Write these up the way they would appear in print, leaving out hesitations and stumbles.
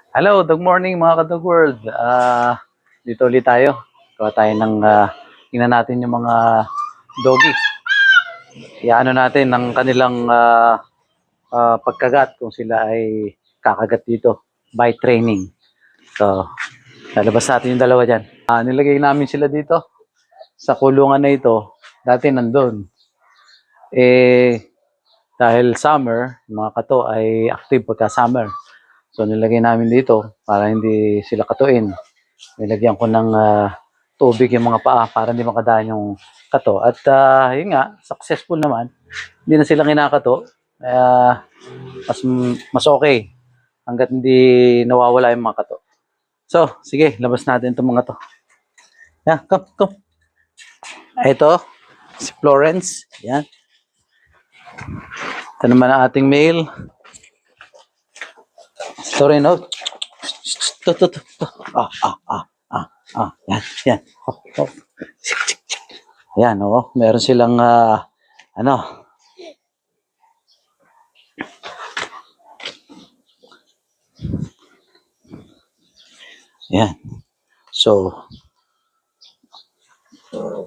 Hello, good morning mga ka-Dog World. Dito ulit tayo. Gawa tayo ng tingnan natin yung mga doggy. Iano natin ng kanilang pagkagat kung sila ay kakagat dito by training. So, lalabas natin yung dalawa dyan. Nilagay namin sila dito sa kulungan na ito. Dati nandun. Dahil summer, mga kato ay active pagka summer. So nilagay namin dito para hindi sila katuin. Nilagyan ko ng tubig yung mga paa para hindi makadaan yung kato. At yun nga, successful naman. Hindi na sila kinakato. Mas okay hanggat hindi nawawala yung mga kato. So, sige, labas natin itong mga to. Yeah, come. Ito, si Florence. Yan. Ito naman ang ating male. Sorry, no? To. Yan. Oh. Yan, oh. Meron silang, Yan. So,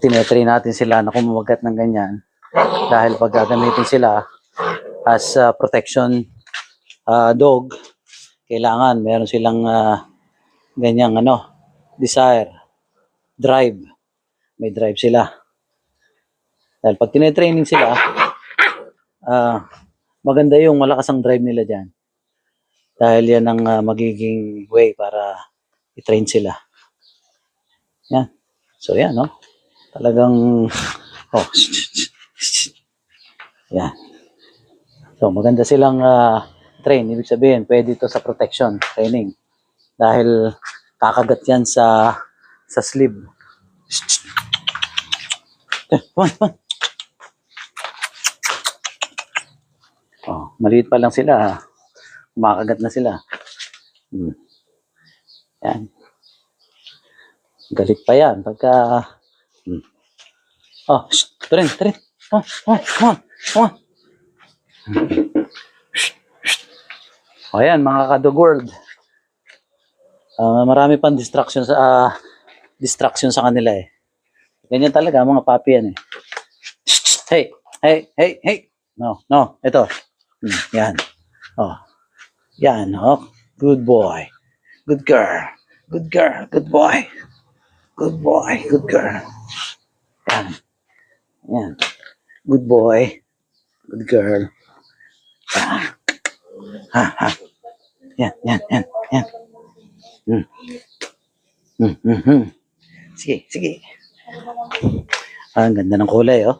tinetrain natin sila na kumumagat ng ganyan. Dahil pag gagamitin sila as protection dog, kailangan meron silang ganyang desire, drive. May drive sila. Dahil pag tinetraining sila, maganda yung malakas ang drive nila dyan. Dahil yan ang magiging way para i-train sila. Yan. So yan, no? Talagang, yan. So maganda silang train. Ibig sabihin, pwede ito sa protection training. Dahil kakagat yan sa sleeve. Maliit pa lang sila. Kumakagat na sila. Yan. Galit pa yan. Pagka... Trin. Come on. Ayan, mga ka-Dog World. Marami pang distraction sa kanila eh. Ganyan talaga, mga papi yan eh. Hey. No, ito. Yan. Yan, good boy. Good girl. Good boy. Good girl. Yan. Good boy. Good girl. Yan. Sige. Ang ganda ng kulay, oh.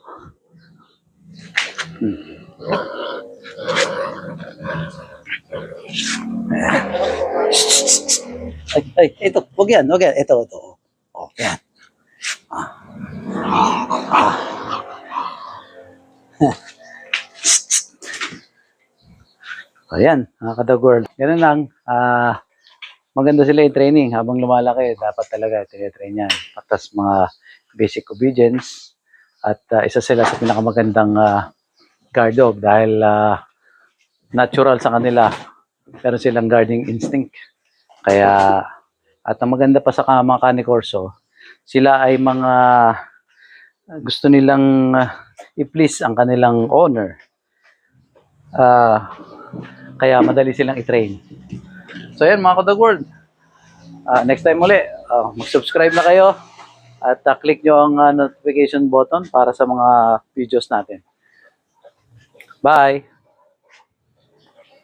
Ay, ito, wag yan. Ito. Oh, yan. Ayan, mga ka-Dog World. Ganun lang. Maganda sila yung training. Habang lumalaki, dapat talaga tine-train yan. Patas mga basic obedience. At isa sila sa pinakamagandang guard dog dahil natural sa kanila. Pero silang guarding instinct. Kaya, at ang maganda pa sa mga Cane Corso, sila ay mga gusto nilang i-please ang kanilang owner. Kaya madali silang i-train. So yan mga ka-Dog World. Next time uli, mag-subscribe na kayo at click nyo ang notification button para sa mga videos natin. Bye!